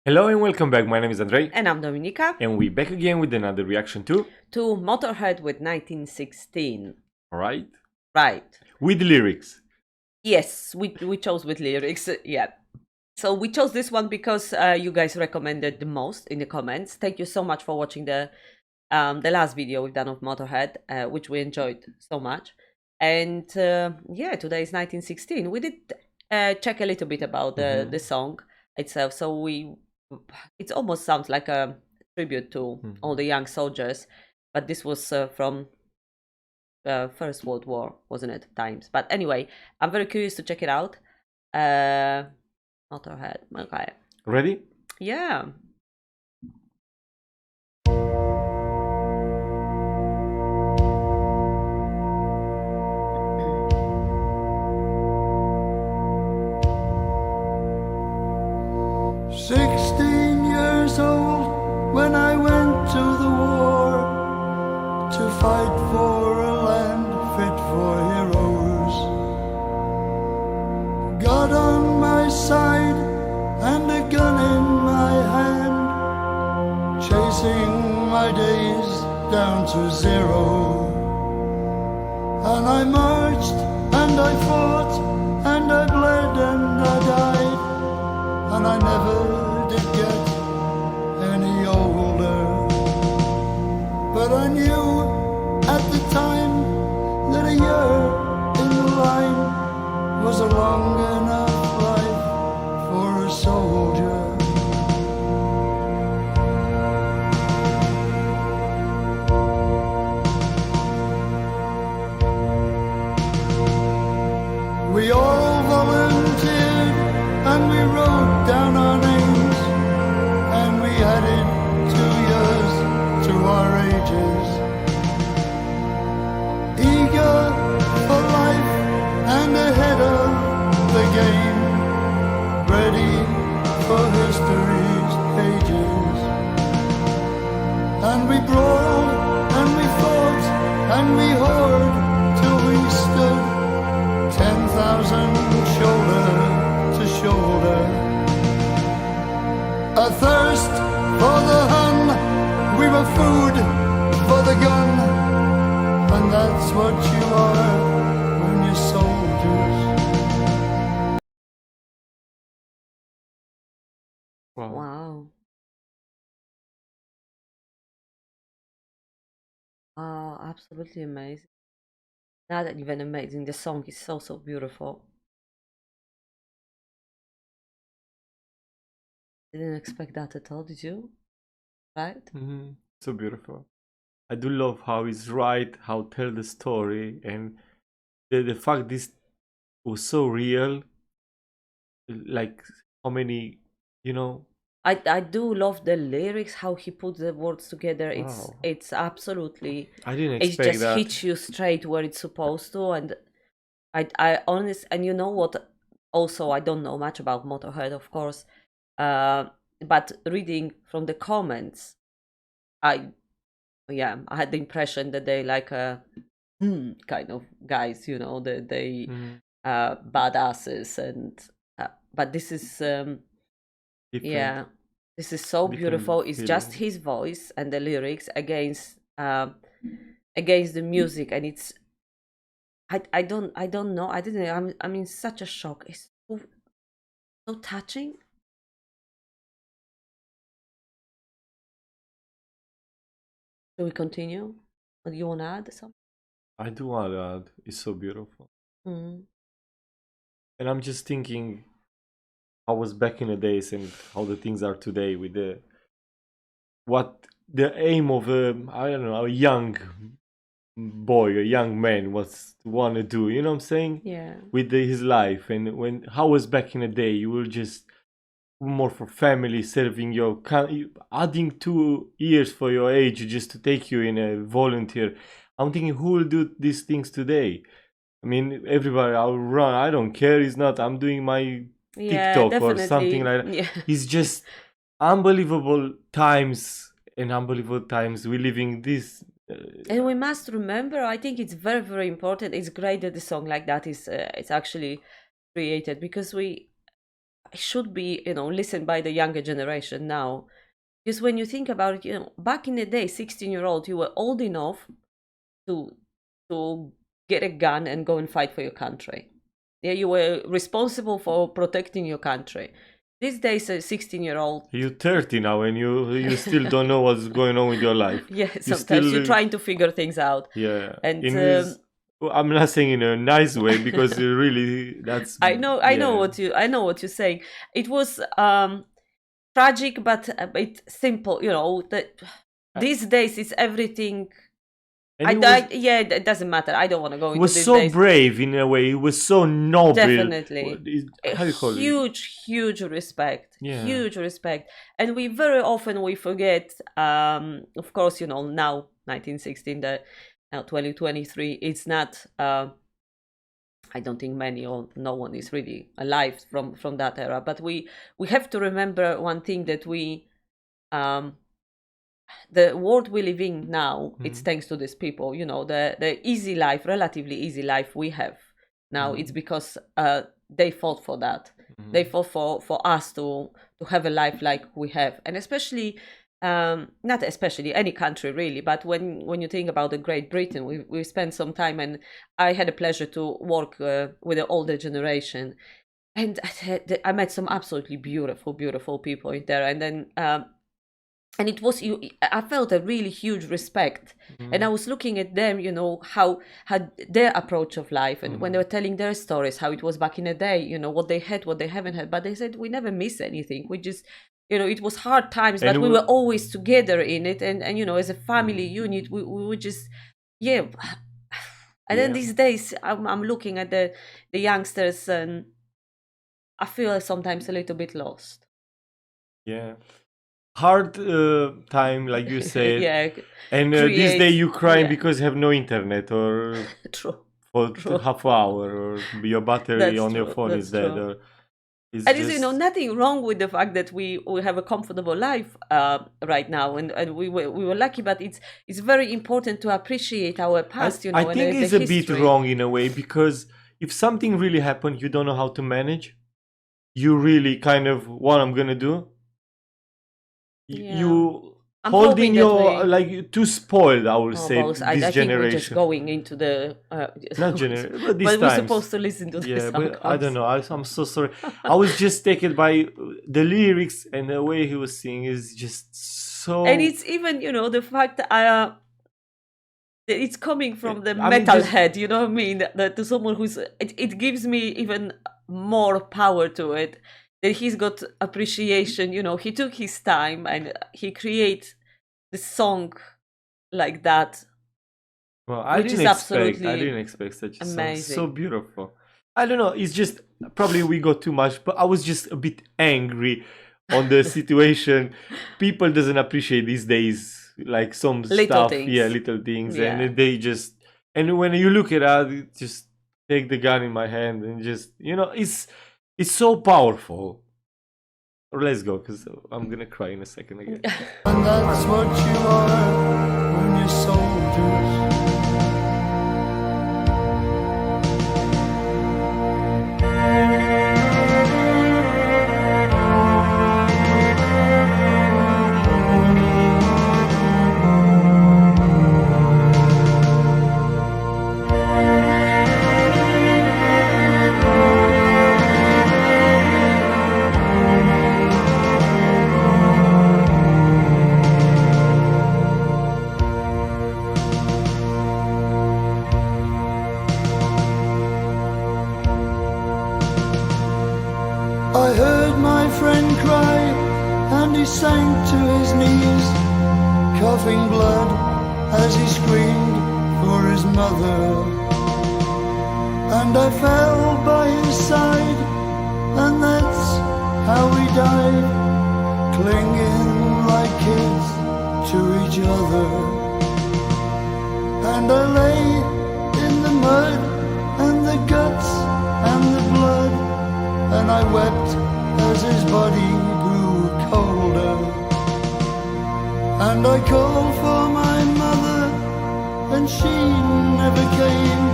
Hello and welcome back. My name is Andrei, And I'm Dominika. and we're back again with another reaction to Motorhead with 1916. Alright? Right. With lyrics. Yes, we chose with lyrics. Yeah. So we chose this one because you guys recommended the most in the comments. Thank you so much for watching the last video we've done of Motorhead, which we enjoyed so much. And yeah, today is 1916. We did check a little bit about the song itself. So it almost sounds like a tribute to all the young soldiers, but this was from First World War, wasn't it? Times. But anyway, I'm very curious to check it out. Motorhead. Okay. Ready? Yeah. "16 years old when I went to the war to fight for a land fit for heroes. God on my side and a gun in my hand, chasing my days down to zero. And I marched and I fought and I bled and I died, and I never did get any older. But I knew at the time that a year in the line was a long enough life for a soldier. We all volunteered and we wrote down our names, and we added 2 years to our ages. Eager for life and ahead of the game, ready for history's pages. And we brawled and we fought and we hoard till we stood 10,000 shoulder to shoulder. A thirst for the Hun, we were food for the gun, and that's what you are when you're soldiers. Wow. Oh, absolutely amazing. Not even amazing. The song is so beautiful. Didn't expect that at all, did you? Right? So beautiful. I do love how he's right, how tell the story, and the fact this was so real. Like how many, you know. I do love the lyrics, how he puts the words together. Wow. It's absolutely, I didn't it expect just that. hits you straight where it's supposed to. And I honest, and you know what, also I don't know much about Motorhead, of course, but reading from the comments, I yeah, I had the impression that they like kind of guys, you know, they badasses. And but this is Different. yeah, this is so Different beautiful. It's just feeling. his voice and the lyrics against the music, and it's I don't know. I didn't. I'm in such a shock. It's so touching. Shall we continue? Or do you want to add something? I do want to add, it's so beautiful. Mm. And I'm just thinking how was back in the days and how the things are today with the what the aim of a, I don't know, a young boy, a young man was to want to do, you know what I'm saying? Yeah. With his life. And when how was back in the day, you will just more for family, serving your adding 2 years for your age just to take you in a volunteer. I'm thinking, who will do these things today? I mean, everybody, I'll run, I don't care. It's not, I'm doing my Yeah, TikTok or something definitely. like that. Yeah. It's just unbelievable times, and unbelievable times we're living this. And we must remember, I think it's very important. It's great that the song like that is it's actually created, because should be, listened by the younger generation now. Because when you think about it, back in the day, 16-year-old, you were old enough to get a gun and go and fight for your country. Yeah, you were responsible for protecting your country. These days, a 16-year-old. You're 30 now, and you still don't know what's going on with your life. Yeah, sometimes you're trying to figure things out. Yeah, and I'm not saying in a nice way, because really that's. I know what you're saying. It was tragic, but a bit simple. These days it's everything. Yeah, it doesn't matter. I don't want to go into this. It was so brave in a way. It was so noble. Definitely. How do you call it? Huge respect. Yeah. Huge respect. And we very often forget, of course, now 1916, now 2023, it's not, I don't think many or no one is really alive from that era. But we have to remember one thing, that the world we live in now, it's thanks to these people. The easy life, relatively easy life we have now, it's because they fought for that. They fought for us to have a life like we have. And especially, not especially any country really, but when you think about the Great Britain, we spent some time, and I had a pleasure to work with the older generation, and I met some absolutely beautiful people in there. And then and it was, I felt a really huge respect. And I was looking at them, how their approach of life, and when they were telling their stories, how it was back in the day, what they had, what they haven't had. But they said, we never miss anything. We just, it was hard times, but we were always together in it. And as a family unit, we would just, yeah. And then these days, I'm looking at the youngsters, and I feel sometimes a little bit lost. Yeah. Hard time, like you said. Yeah. And this day you crying because you have no internet, or True. for half an hour, or your battery on your phone is dead. Or and just... nothing wrong with the fact that we have a comfortable life right now, and we were lucky. But it's very important to appreciate our past. I think it's a bit wrong in a way, because if something really happened, you don't know how to manage. You really kind of, what I'm gonna do. You holding your, like, too spoiled, I will say. This I generation. think we're just going into the not generation, but this but we're supposed to listen to this. Yeah, but I don't know. I'm so sorry. I was just taken by the lyrics, and the way he was singing is just so. And it's even, the fact that it's coming from the metalhead. You know what I mean? That to someone who's, it gives me even more power to it. That he's got appreciation, he took his time and he created the song like that. Well, I didn't expect such a song. So beautiful. I don't know, it's just, probably we got too much, but I was just a bit angry on the situation. People doesn't appreciate these days, like, some little stuff. Things. Yeah, little things. Yeah. And they just, and when you look at it, just take the gun in my hand and just, it's so powerful. Let's go, because I'm gonna cry in a second again. And that's what you are when you're soldiers. I heard my friend cry, and he sank to his knees, coughing blood as he screamed for his mother. And I fell by his side, and that's how we died, clinging like kids to each other. And I lay in the mud, and the guts, and the blood, and I wept as his body grew colder. And I called for my mother, and she never came,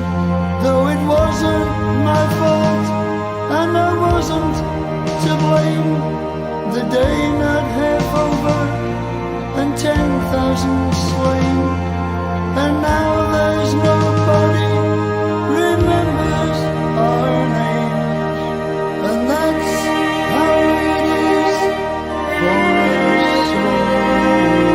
though it wasn't my fault, and I wasn't to blame. The day not half over, and 10,000 slain. And now there's nobody remembers our names. And that's how it is for us soldiers.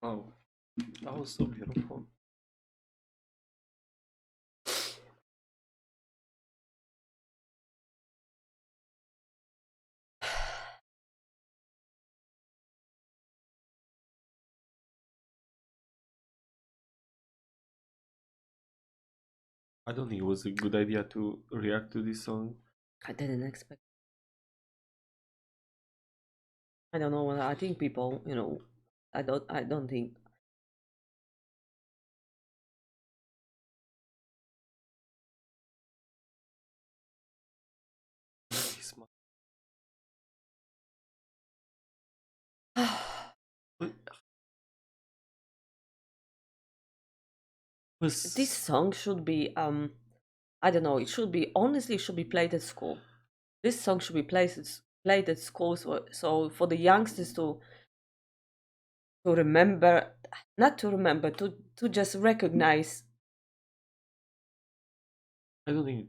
Oh, that was so beautiful. I don't think it was a good idea to react to this song. I didn't expect. I don't know. I think people, I don't think. This was This song should be I don't know, it should be, honestly, it should be played at school. This song should be played at school, so for the youngsters to remember, not to remember, to just recognize. I don't think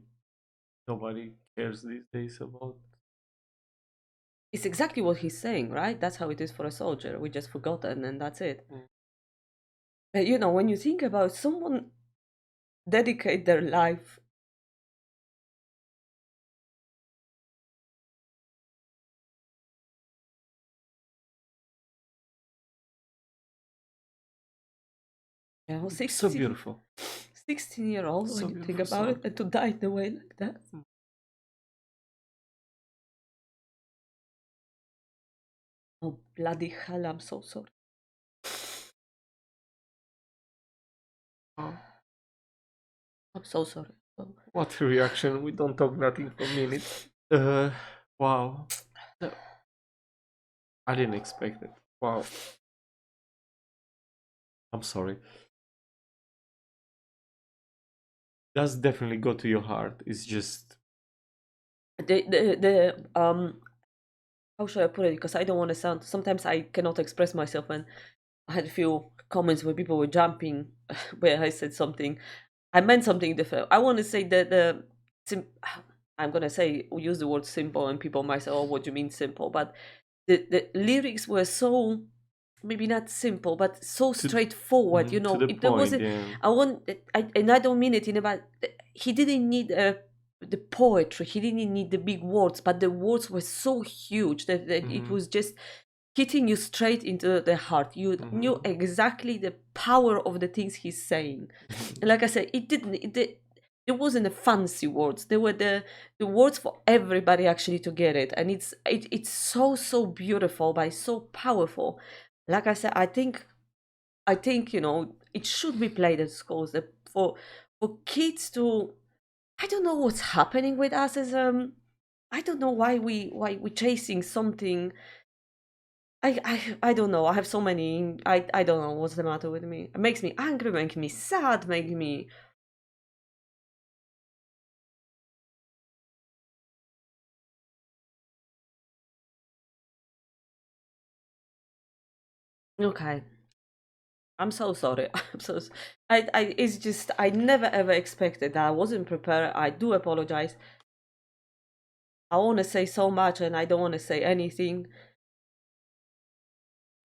nobody cares these days about. It's exactly what he's saying, right? That's how it is for a soldier. We just forgotten, and that's it. Mm. But when you think about someone dedicate their life, So 16, beautiful. 16-year-old, So when you think beautiful about song. it, and to die in a way like that. Oh, bloody hell, I'm so sorry. Oh, I'm so sorry. what a reaction! We don't talk nothing for minutes. Wow. I didn't expect it. Wow. I'm sorry. Does definitely go to your heart. It's just How should I put it? Because I don't want to sound. Sometimes I cannot express myself, and I had a few comments where people were jumping where I said something. I meant something different. I want to say that I'm gonna say use the word simple, and people might say, "Oh, what do you mean simple?" But the lyrics were so, maybe not simple, but so straightforward. to the There point. wasn't. Yeah. And I don't mean it in about. He didn't need the poetry. He didn't need the big words, but the words were so huge that it Mhm. was just hitting you straight into the heart. You knew exactly the power of the things he's saying. And like I said, it wasn't the fancy words. They were the words for everybody actually to get it. And it's so beautiful, but it's so powerful. Like I said, I think it should be played at schools for kids to. I don't know what's happening with us as I don't know why we chasing something. I don't know. I have so many. I don't know what's the matter with me. It makes me angry, makes me sad, makes me. Okay. I'm so sorry. I'm so. It's just I never ever expected that. I wasn't prepared. I do apologize. I want to say so much, and I don't want to say anything.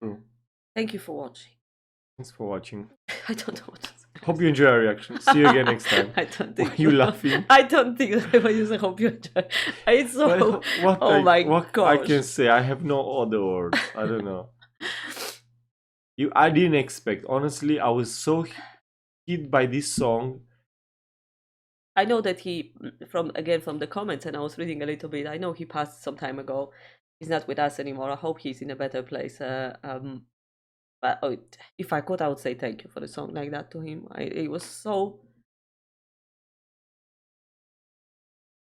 True. Thank you for watching. Thanks for watching. I don't know what to say. Hope you enjoy our reaction. See you again next time. I don't Why think are you so. laughing? I don't think that I use. I hope you enjoy. It's so. Well, what my I gosh. can say? I have no other words. I don't know. I didn't expect. Honestly, I was so hit by this song. I know that he, from the comments, and I was reading a little bit. I know he passed some time ago. He's not with us anymore. I hope he's in a better place. But if I could, I would say thank you for the song like that to him. It was so.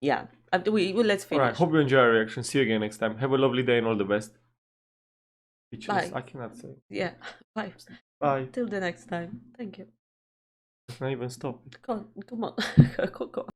Yeah, Let's All right. finish. Hope you enjoy our reaction. See you again next time. Have a lovely day and all the best. Bitches, Bye. I cannot say. Yeah. Bye. Bye. Till the next time. Thank you. Let's not even stop. Come on. Come on. Go on.